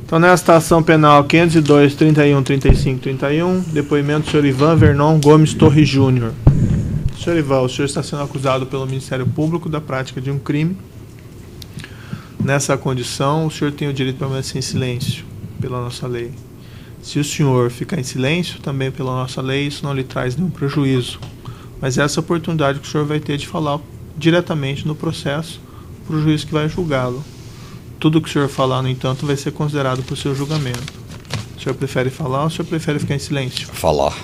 Então, nesta ação penal 502, 31, 35, 31, depoimento do senhor Ivan Vernon Gomes Torres Júnior. Senhor Ivan, o senhor está sendo acusado pelo Ministério Público da prática de um crime. Nessa condição, o senhor tem o direito de permanecer em silêncio, pela nossa lei. Se o senhor ficar em silêncio, também pela nossa lei, isso não lhe traz nenhum prejuízo. Mas essa senhor vai ter de falar diretamente no processo para o juiz que vai julgá-lo. Tudo que o senhor falar, no entanto, vai ser considerado para o seu julgamento. O senhor prefere falar ou o senhor prefere ficar em silêncio? Falar.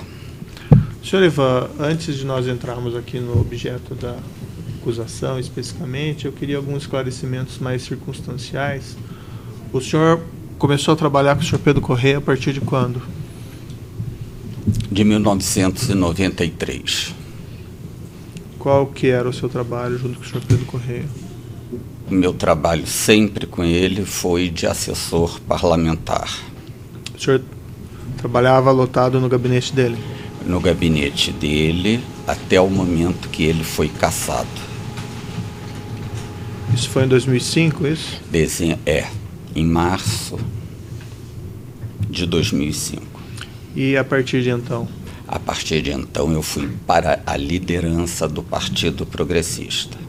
Senhor Ivan, antes de nós entrarmos aqui no objeto da acusação especificamente, eu queria alguns esclarecimentos mais circunstanciais. O senhor começou a trabalhar com o senhor Pedro Correia a partir de quando? De 1993. Qual que era o seu trabalho junto com o senhor Pedro Correia? O meu trabalho sempre com ele foi de assessor parlamentar. O senhor trabalhava lotado no gabinete dele? No gabinete dele, até o momento que ele foi cassado. Isso foi em 2005, isso? Em março de 2005. E a partir de então? A partir de então eu fui para a liderança do Partido Progressista.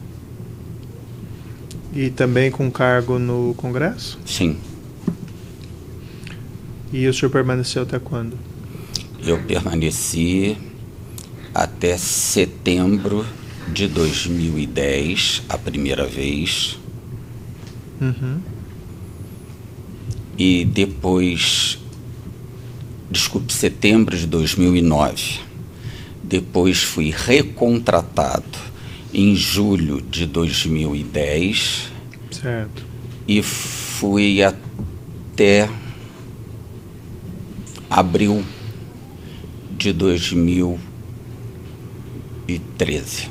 E também com cargo no Congresso? Sim. E o senhor permaneceu até quando? Eu permaneci até setembro de 2010, a primeira vez. Uhum. E depois, setembro de 2009. Depois fui recontratado em julho de 2010. Certo. E fui até abril de 2013.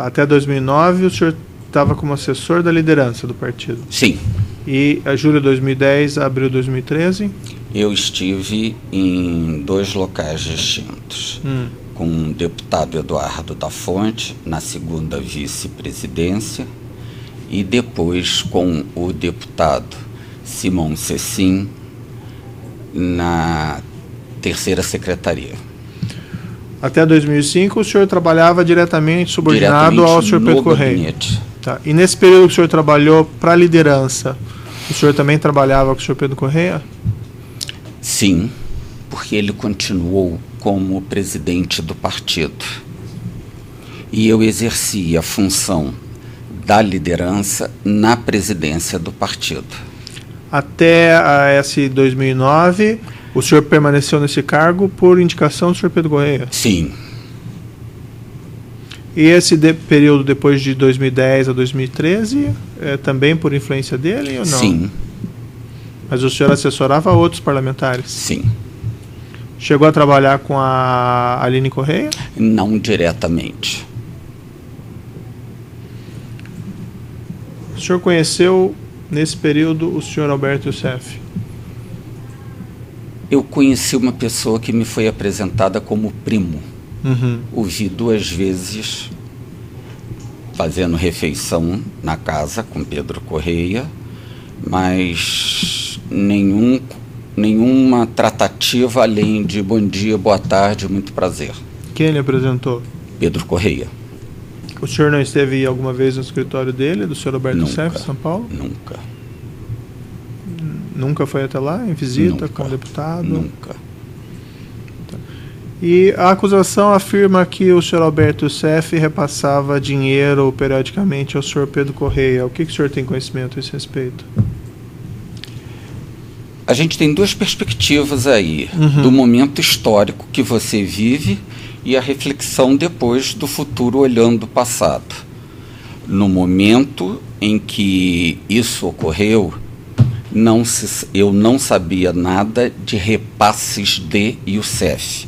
Até 2009, o senhor estava como assessor da liderança do partido? Sim. E a julho de 2010, abril de 2013? Eu estive em 2 locais distintos. Com o deputado Eduardo da Fonte, na segunda vice-presidência, e depois com o deputado Simão Cecim, na terceira secretaria. Até 2005, o senhor trabalhava diretamente subordinado ao senhor Pedro Correia? Tá. E nesse período que o senhor trabalhou para a liderança, o senhor também trabalhava com o senhor Pedro Correia? Sim, porque ele continuou como presidente do partido. E eu exerci a função da liderança na presidência do partido. Até esse 2009, o senhor permaneceu nesse cargo por indicação do senhor Pedro Correia? Sim. E esse período depois de 2010 a 2013, também por influência dele ou não? Sim. Mas o senhor assessorava outros parlamentares? Sim. Chegou a trabalhar com a Aline Correia? Não diretamente. O senhor conheceu, nesse período, o senhor Alberto Youssef? Eu conheci uma pessoa que me foi apresentada como primo. Uhum. O vi 2 vezes fazendo refeição na casa com Pedro Correia, mas nenhuma tratativa além de bom dia, boa tarde, muito prazer. Quem lhe apresentou? Pedro Correia. O senhor não esteve alguma vez no escritório dele, do senhor Alberto Youssef, em São Paulo? Nunca. Nunca foi até lá, em visita Nunca. com o deputado? Nunca. E a acusação afirma que o senhor Alberto Youssef repassava dinheiro periodicamente ao senhor Pedro Correia. O que o senhor tem conhecimento a esse respeito? A gente tem 2 perspectivas aí, Uhum. do momento histórico que você vive e a reflexão depois do futuro olhando o passado. No momento em que isso ocorreu, eu não sabia nada de repasses de Youssef.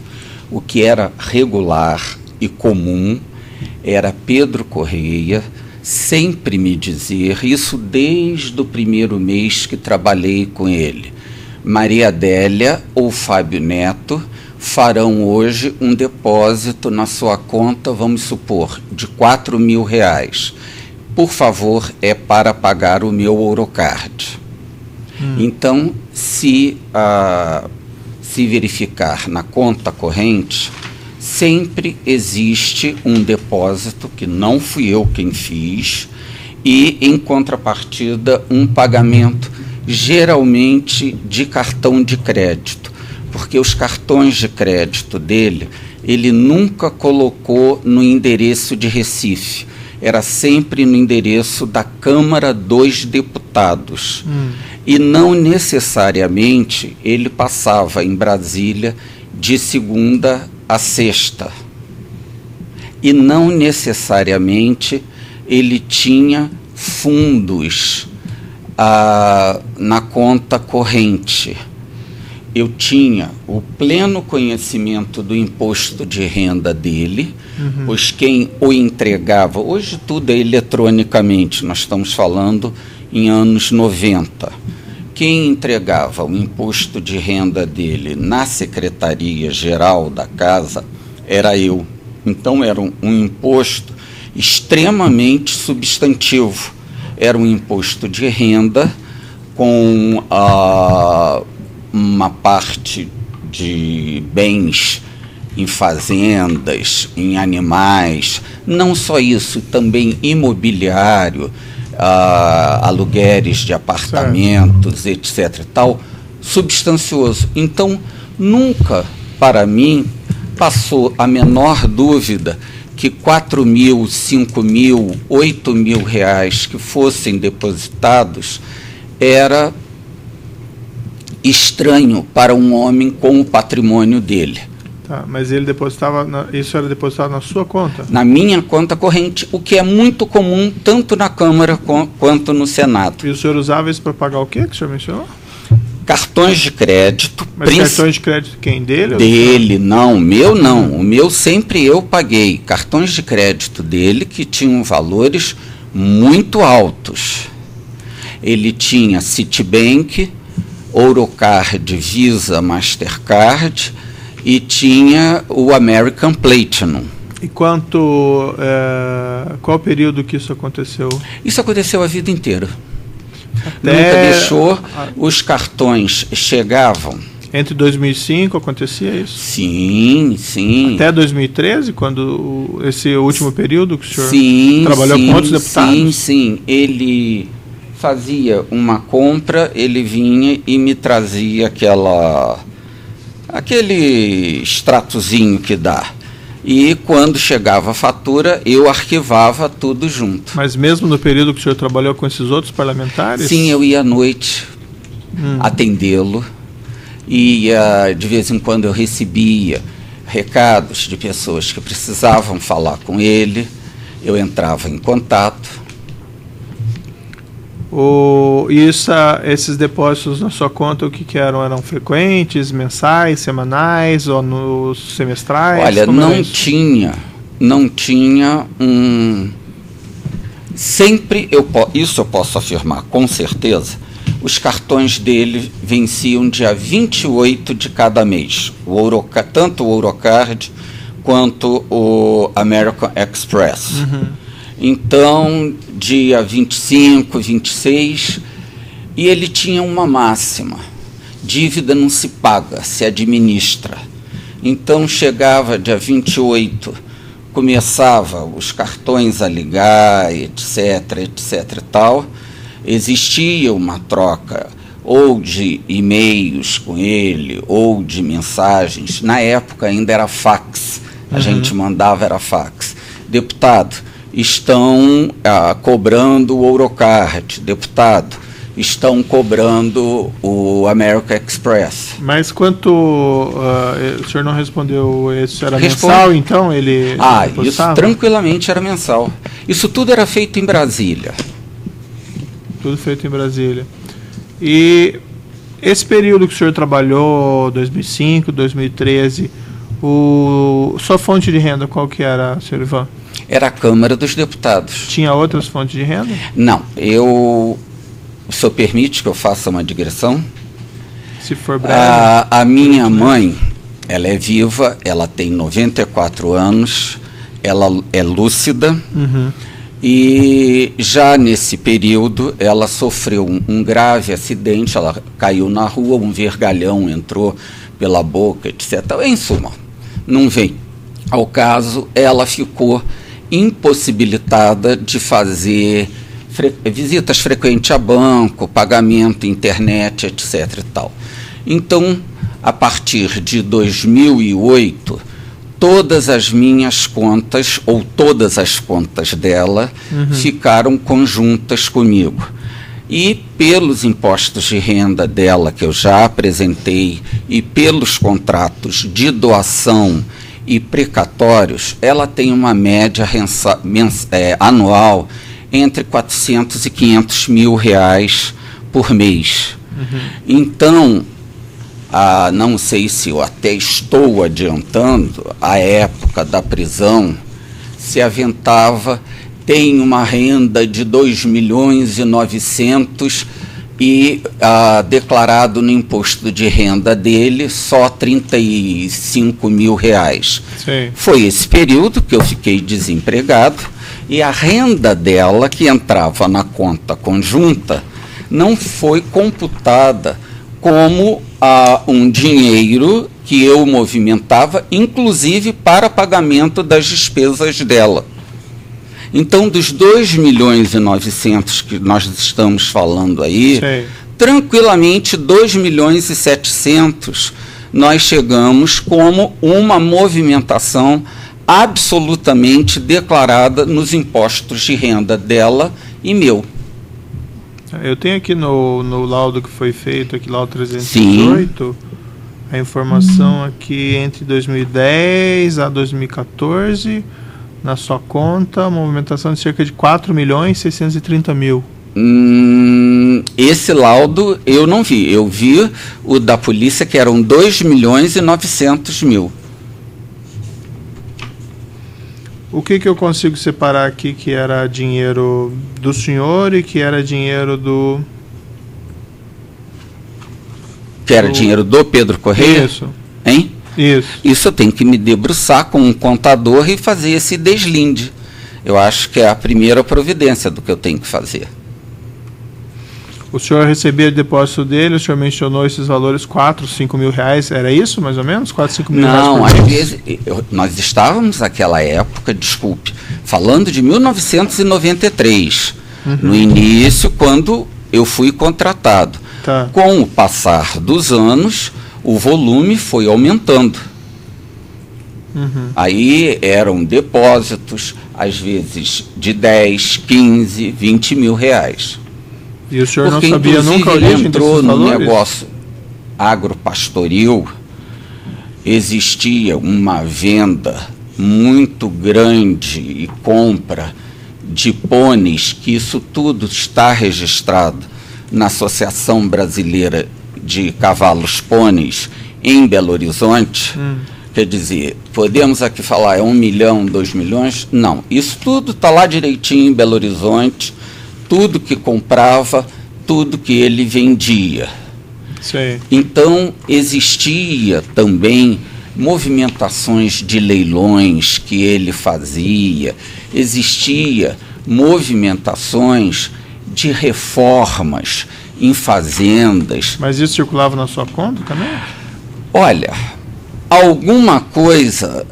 O que era regular e comum era Pedro Correia sempre me dizer, isso desde o primeiro mês que trabalhei com ele: Maria Adélia ou Fábio Neto farão hoje um depósito na sua conta, vamos supor, de R$4.000. por favor, é para pagar o meu Ourocard. Então, se verificar na conta corrente, sempre existe um depósito, que não fui eu quem fiz, e, em contrapartida, um pagamento, geralmente de cartão de crédito, porque os cartões de crédito dele, ele nunca colocou no endereço de Recife, era sempre no endereço da Câmara dos Deputados. E não necessariamente ele passava em Brasília de segunda a sexta. E não necessariamente ele tinha fundos na conta corrente. Eu tinha o pleno conhecimento do imposto de renda dele, pois quem o entregava, hoje tudo é eletronicamente, nós estamos falando em anos 90. Quem entregava o imposto de renda dele na Secretaria-Geral da Casa era eu. Então era um imposto extremamente substantivo. Era um imposto de renda com uma parte de bens em fazendas, em animais, não só isso, também imobiliário, aluguéis de apartamentos, etc. e tal, substancioso. Então, nunca, para mim, passou a menor dúvida que 4 mil, 5 mil, 8 mil reais que fossem depositados era estranho para um homem com o patrimônio dele. Tá, mas ele depositava, isso era depositado na sua conta? Na minha conta corrente, o que é muito comum tanto na Câmara quanto no Senado. E o senhor usava isso para pagar o quê que o senhor mencionou? Cartões de crédito. Mas cartões de crédito quem? Dele? Dele, não. O meu não. O meu sempre eu paguei. Cartões de crédito dele que tinham valores muito altos. Ele tinha Citibank, Ourocard, Visa, Mastercard e tinha o American Platinum. E qual o período que isso aconteceu? Isso aconteceu a vida inteira. Nunca deixou, os cartões chegavam. Entre 2005 acontecia isso? Sim, sim. Até 2013, quando esse último período que o senhor trabalhou com outros deputados? Sim, sim. Ele fazia uma compra, ele vinha e me trazia aquele extratozinho que dá. E quando chegava a fatura, eu arquivava tudo junto. Mas mesmo no período que o senhor trabalhou com esses outros parlamentares? Sim, eu ia à noite atendê-lo. E de vez em quando eu recebia recados de pessoas que precisavam falar com ele. Eu entrava em contato. Esses depósitos na sua conta, o que eram? Eram frequentes, mensais, semanais ou nos semestrais? Olha, não tinha um... Sempre, isso eu posso afirmar com certeza, os cartões dele venciam dia 28 de cada mês, tanto o Ourocard quanto o American Express. Então, dia 25, 26, e ele tinha uma máxima: dívida não se paga, se administra. Então, chegava dia 28, começava os cartões a ligar, etc, etc e tal. Existia uma troca ou de e-mails com ele, ou de mensagens. Na época ainda era fax, a gente mandava, era fax. Deputado, estão cobrando o Ourocard. Deputado, estão cobrando o American Express. Mas quanto... o senhor não respondeu, isso era mensal, então? Ele isso tranquilamente era mensal. Isso tudo era feito em Brasília. Tudo feito em Brasília. E esse período que o senhor trabalhou, 2005, 2013, sua fonte de renda, qual que era, senhor Ivan? Era a Câmara dos Deputados. Tinha outras fontes de renda? Não. O senhor permite que eu faça uma digressão? Se for breve. A minha mãe, ela é viva, ela tem 94 anos, ela é lúcida, E já nesse período ela sofreu um grave acidente, ela caiu na rua, um vergalhão entrou pela boca, etc. Em suma, não vem ao caso, ela ficou impossibilitada de fazer visitas frequentes a banco, pagamento, internet, etc. e tal. Então, a partir de 2008, todas as minhas contas, ou todas as contas dela, ficaram conjuntas comigo. E pelos impostos de renda dela, que eu já apresentei, e pelos contratos de doação e precatórios, ela tem uma média anual entre 400 e 500 mil reais por mês. Então, não sei se eu até estou adiantando, a época da prisão se aventava, tem uma renda de 2.900.000 e declarado no imposto de renda dele só 35 mil reais. Sim. Foi esse período que eu fiquei desempregado e a renda dela, que entrava na conta conjunta, não foi computada como um dinheiro que eu movimentava, inclusive para pagamento das despesas dela. Então, dos 2.900.000 que nós estamos falando aí, Sim. tranquilamente 2.700.000 nós chegamos como uma movimentação absolutamente declarada nos impostos de renda dela e meu. Eu tenho aqui no laudo que foi feito, aqui laudo 318, a informação aqui entre 2010 a 2014, na sua conta, movimentação de cerca de 4.630.000. Esse laudo eu não vi. Eu vi o da polícia, que eram 2.900.000. O que eu consigo separar aqui que era dinheiro do senhor e que era dinheiro do... Que era dinheiro do Pedro Correia? Isso. Hein? Isso eu tenho que me debruçar com um contador e fazer esse deslinde. Eu acho que é a primeira providência do que eu tenho que fazer. O senhor recebia o depósito dele, o senhor mencionou esses valores, 4, 5 mil reais, era isso mais ou menos? 4, 5 mil reais por mês? Não, às vezes, nós estávamos naquela época, desculpe, falando de 1993, no início, quando eu fui contratado. Tá. Com o passar dos anos, o volume foi aumentando. Aí eram depósitos, às vezes de 10, 15, 20 mil reais. E o senhor Porque, não sabia nunca a origem entrou desses no valores? negócio agropastoril, existia uma venda muito grande e compra de pôneis, que isso tudo está registrado na Associação Brasileira de Cavalos Pôneis em Belo Horizonte. Quer dizer, podemos aqui falar, é 1 milhão, 2 milhões? Não, isso tudo está lá direitinho em Belo Horizonte, tudo que comprava, tudo que ele vendia. Sim. Então, existia também movimentações de leilões que ele fazia, existia movimentações de reformas em fazendas. Mas isso circulava na sua conta também? Olha, alguma coisa,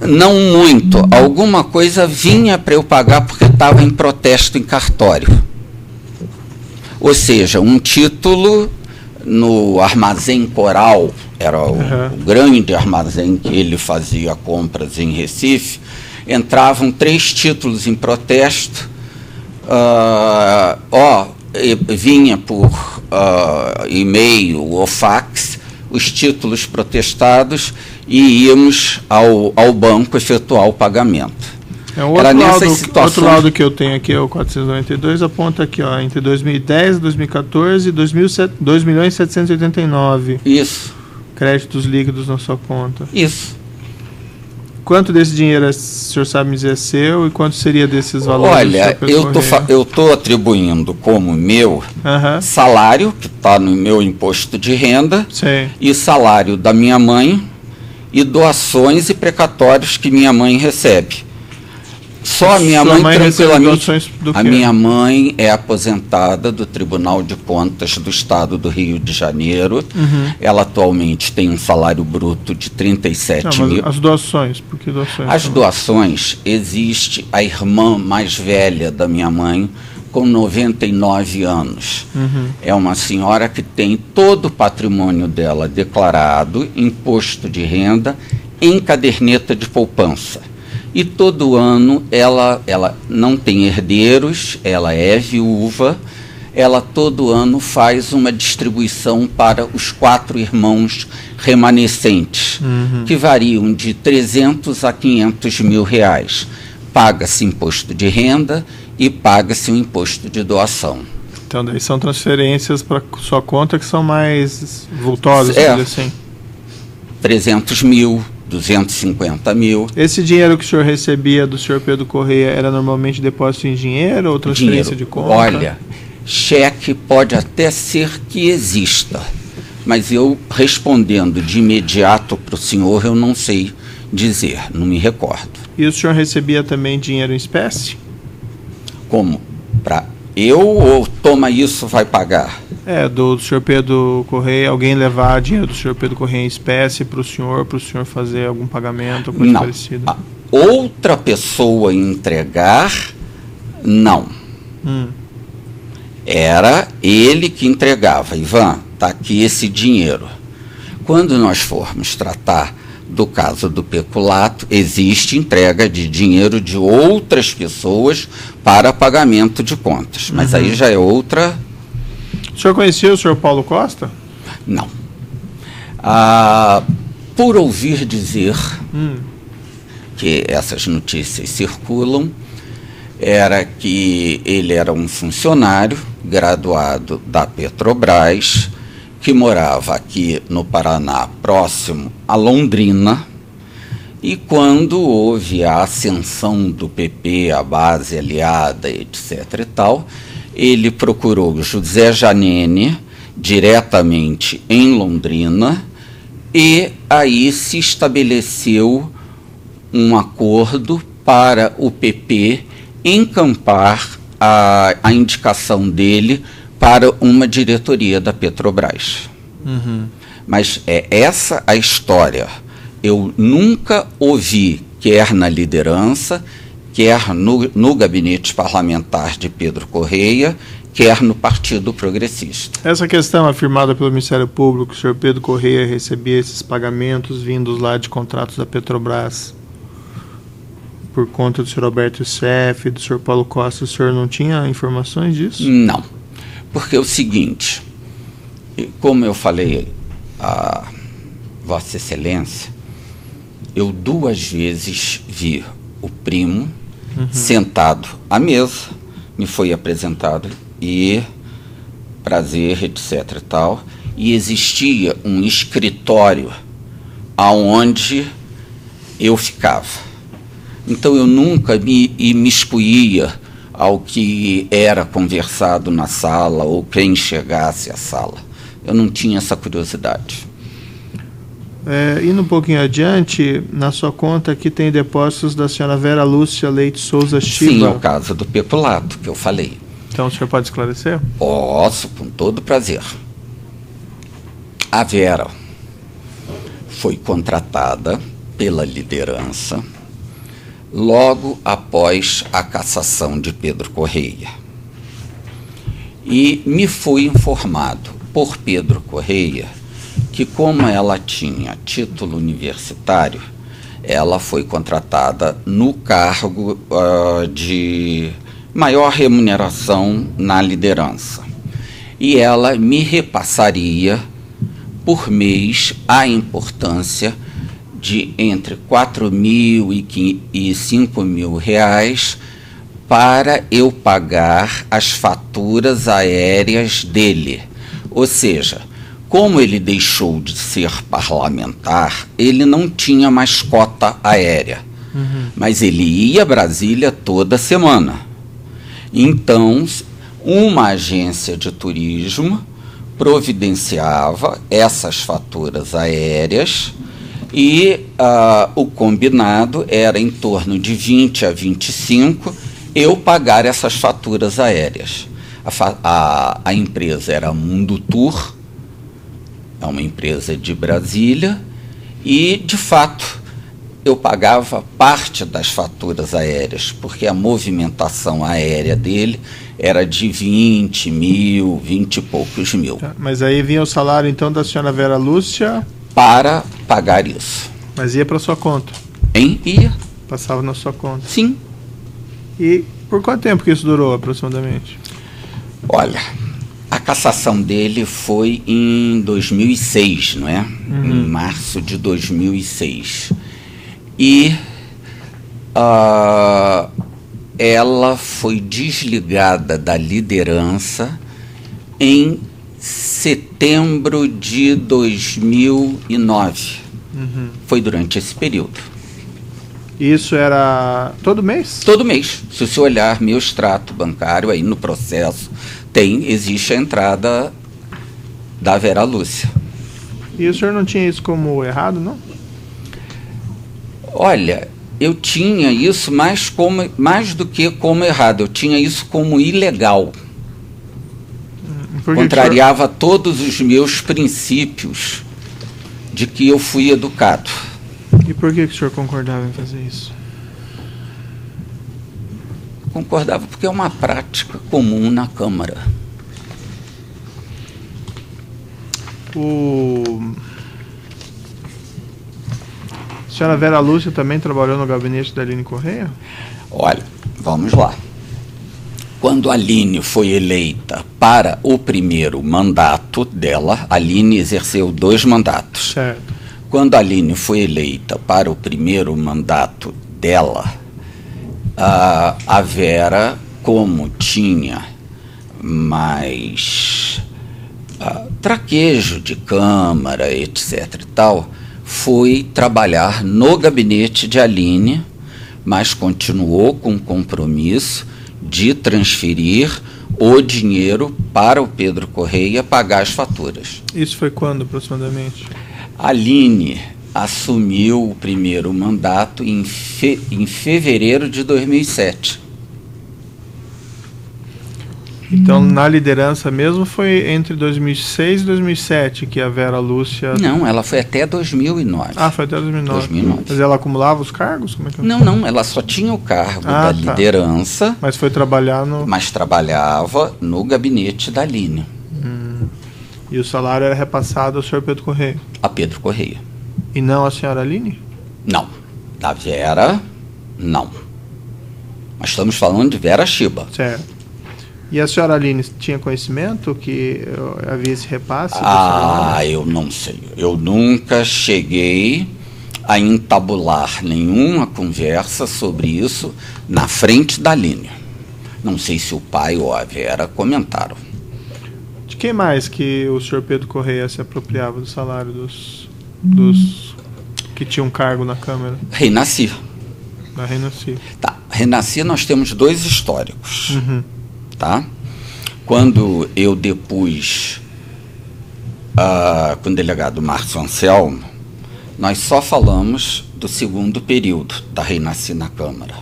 não muito, alguma coisa vinha para eu pagar porque estava em protesto em cartório. Ou seja, um título no Armazém Coral, era o grande armazém que ele fazia compras em Recife, entravam 3 títulos em protesto, vinha por e-mail ou fax, os títulos protestados, e íamos ao banco efetuar o pagamento. Outro laudo que eu tenho aqui, é o 492, aponta aqui, entre 2010 e 2014, 2.789.000. Isso. Créditos líquidos na sua conta. Isso. Quanto desse dinheiro o senhor sabe me dizer é seu e quanto seria desses valores? Olha, eu estou atribuindo como meu salário, que está no meu imposto de renda, Sim. e salário da minha mãe, e doações e precatórios que minha mãe recebe. Só a minha Sua mãe recebe tranquilamente. doações do A quê? minha mãe é aposentada do Tribunal de Contas do Estado do Rio de Janeiro. Ela atualmente tem um salário bruto de 37 Não, mas mil. as doações, por que doações? As doações, existe a irmã mais velha da minha mãe, com 99 anos. É uma senhora que tem todo o patrimônio dela declarado, imposto de renda, em caderneta de poupança. E todo ano ela não tem herdeiros, ela é viúva, ela todo ano faz uma distribuição para os 4 irmãos remanescentes, que variam de 300 a 500 mil reais. Paga-se imposto de renda e paga-se um imposto de doação. Então, daí são transferências para sua conta que são mais vultosas, É. vamos dizer assim. 300 mil, 250 mil. Esse dinheiro que o senhor recebia do senhor Pedro Correia era normalmente depósito em dinheiro ou transferência de conta? Olha, cheque pode até ser que exista, mas eu, respondendo de imediato para o senhor, eu não sei dizer, não me recordo. E o senhor recebia também dinheiro em espécie? Como? Para eu ou toma isso, vai pagar? Do senhor Pedro Correia, alguém levar dinheiro do senhor Pedro Correia em espécie para o senhor fazer algum pagamento ou coisa Não. parecida? A outra pessoa entregar, não. Era ele que entregava. Ivan, está aqui esse dinheiro. Quando nós formos tratar do caso do peculato, existe entrega de dinheiro de outras pessoas para pagamento de contas. Mas aí já é outra... O senhor conhecia o senhor Paulo Costa? Não. Por ouvir dizer que essas notícias circulam, era que ele era um funcionário graduado da Petrobras, que morava aqui no Paraná, próximo a Londrina, e quando houve a ascensão do PP, a base aliada, etc. e tal, ele procurou José Janene diretamente em Londrina, e aí se estabeleceu um acordo para o PP encampar a indicação dele para uma diretoria da Petrobras. Mas é essa a história. Eu nunca ouvi, quer na liderança, quer no gabinete parlamentar de Pedro Correia, quer no Partido Progressista. Essa questão afirmada pelo Ministério Público, que o senhor Pedro Correia recebia esses pagamentos vindos lá de contratos da Petrobras por conta do senhor Alberto Seff, do senhor Paulo Costa, o senhor não tinha informações disso? Não, porque é o seguinte, como eu falei a Vossa Excelência, eu 2 vezes vi o primo sentado à mesa, me foi apresentado e prazer, etc. e tal, e existia um escritório aonde eu ficava. Então eu nunca me imiscuía ao que era conversado na sala ou quem chegasse à sala. Eu não tinha essa curiosidade. Indo um pouquinho adiante, na sua conta aqui tem depósitos da senhora Vera Lúcia Leite Souza Chiba. Sim, é o caso do peculato que eu falei. Então o senhor pode esclarecer? Posso, com todo prazer. A Vera foi contratada pela liderança logo após a cassação de Pedro Correia. E me foi informado por Pedro Correia que, como ela tinha título universitário, ela foi contratada no cargo de maior remuneração na liderança. E ela me repassaria por mês a importância de entre 4 mil e 5 mil reais para eu pagar as faturas aéreas dele. Ou seja, como ele deixou de ser parlamentar, ele não tinha mais cota aérea, mas ele ia a Brasília toda semana. Então, uma agência de turismo providenciava essas faturas aéreas E o combinado era em torno de 20 a 25 eu pagar essas faturas aéreas. A empresa era Mundo Tour, é uma empresa de Brasília, e, de fato, eu pagava parte das faturas aéreas, porque a movimentação aérea dele era de 20 mil, 20 e poucos mil. Mas aí vinha o salário, então, da senhora Vera Lúcia? Para pagar isso. Mas ia para sua conta? Ia. Passava na sua conta? Sim. E por quanto tempo que isso durou, aproximadamente? Olha, a cassação dele foi em 2006, não é? Em março de 2006. E ela foi desligada da liderança em setembro de 2009. Foi durante esse período. Isso era todo mês? Todo mês. Se você olhar meu extrato bancário, aí no processo existe a entrada da Vera Lúcia. E o senhor não tinha isso como errado, não? Olha, eu tinha isso mais do que como errado, eu tinha isso como ilegal. Contrariava todos os meus princípios de que eu fui educado. E por que o senhor concordava em fazer isso? Concordava porque é uma prática comum na Câmara. A senhora Vera Lúcia também trabalhou no gabinete da Aline Correia? Olha, vamos lá. Quando a Aline foi eleita para o primeiro mandato dela, a Aline exerceu 2 mandatos. Certo. Quando a Aline foi eleita para o primeiro mandato dela, a Vera, como tinha mais traquejo de Câmara, etc. e tal, foi trabalhar no gabinete de Aline, mas continuou com o compromisso de transferir o dinheiro para o Pedro Correia pagar as faturas. Isso foi quando, aproximadamente? A Aline assumiu o primeiro mandato em fevereiro de 2007. Então, na liderança mesmo, foi entre 2006 e 2007 que a Vera Lúcia... Não, ela foi até 2009. Ah, foi até 2009. Mas ela acumulava os cargos? Como é que... Não, ela só tinha o cargo da liderança. Mas foi trabalhar no... Mas trabalhava no gabinete da Aline. E o salário era repassado ao senhor Pedro Correia? A Pedro Correia. E não a senhora Aline? Não. Da Vera, não. Mas estamos falando de Vera Shiba. Certo. E a senhora Aline tinha conhecimento que havia esse repasse? Eu não sei. Eu nunca cheguei a entabular nenhuma conversa sobre isso na frente da Aline. Não sei se o pai ou a Vera comentaram. De quem mais que o senhor Pedro Correia se apropriava do salário dos que tinham cargo na Câmara? Renasci. Da Renasci. Tá. Renasci nós temos 2 históricos. Tá? Quando eu depus com o delegado Márcio Anselmo, nós só falamos do segundo período da Renasci na Câmara.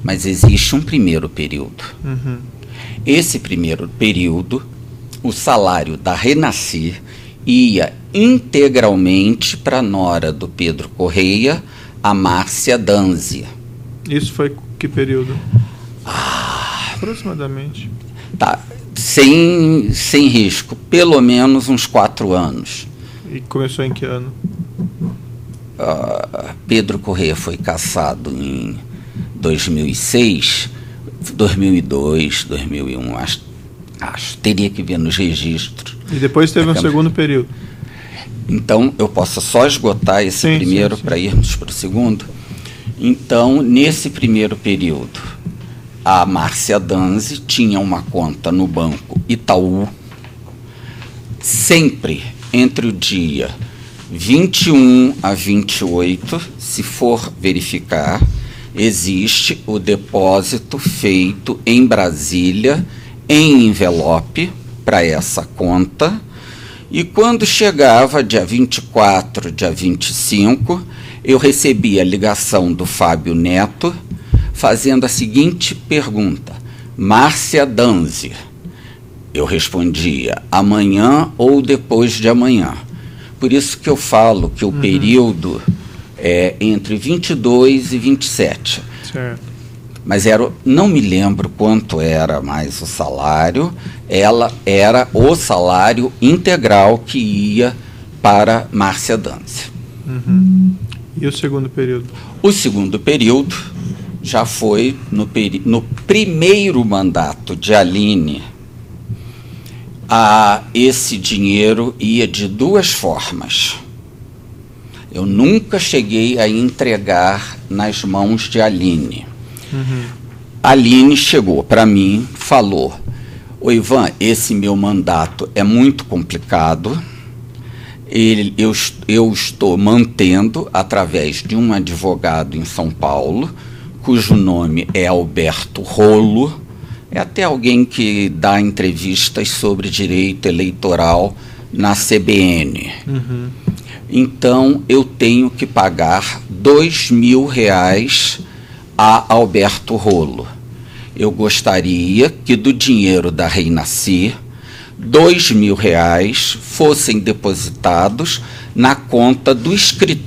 Mas existe um primeiro período. Esse primeiro período, o salário da Renasci ia integralmente para a nora do Pedro Correia, a Márcia Danzi. Isso foi que período? Aproximadamente. Tá, sem risco, pelo menos uns 4 anos. E começou em que ano? Pedro Correia foi cassado em 2006, 2002, 2001, acho, teria que ver nos registros. E depois teve um segundo período. Então, eu posso só esgotar esse primeiro para irmos para o segundo? Então, nesse primeiro período, a Márcia Danzi tinha uma conta no Banco Itaú, sempre entre o dia 21 a 28, se for verificar, existe o depósito feito em Brasília, em envelope, para essa conta, E quando chegava dia 24, dia 25, eu recebi a ligação do Fábio Neto fazendo a seguinte pergunta: Márcia Danzi. Eu respondia: amanhã ou depois de amanhã. Por isso que eu falo que o período é entre 22 e 27. Certo. Mas não me lembro quanto era mais o salário. Ela era o salário integral que ia para Márcia Danzi. E o segundo período? O segundo período já foi no primeiro mandato de Aline. Esse dinheiro ia de duas formas. Eu nunca cheguei a entregar nas mãos de Aline. Aline chegou para mim, falou: "Ô Ivan, esse meu mandato é muito complicado. Eu estou mantendo através de um advogado em São Paulo, cujo nome é Alberto Rolo. É até alguém que dá entrevistas sobre direito eleitoral na CBN. Então, eu tenho que pagar R$2.000 a Alberto Rolo. Eu gostaria que do dinheiro da Renasci, R$2.000 fossem depositados na conta do escritório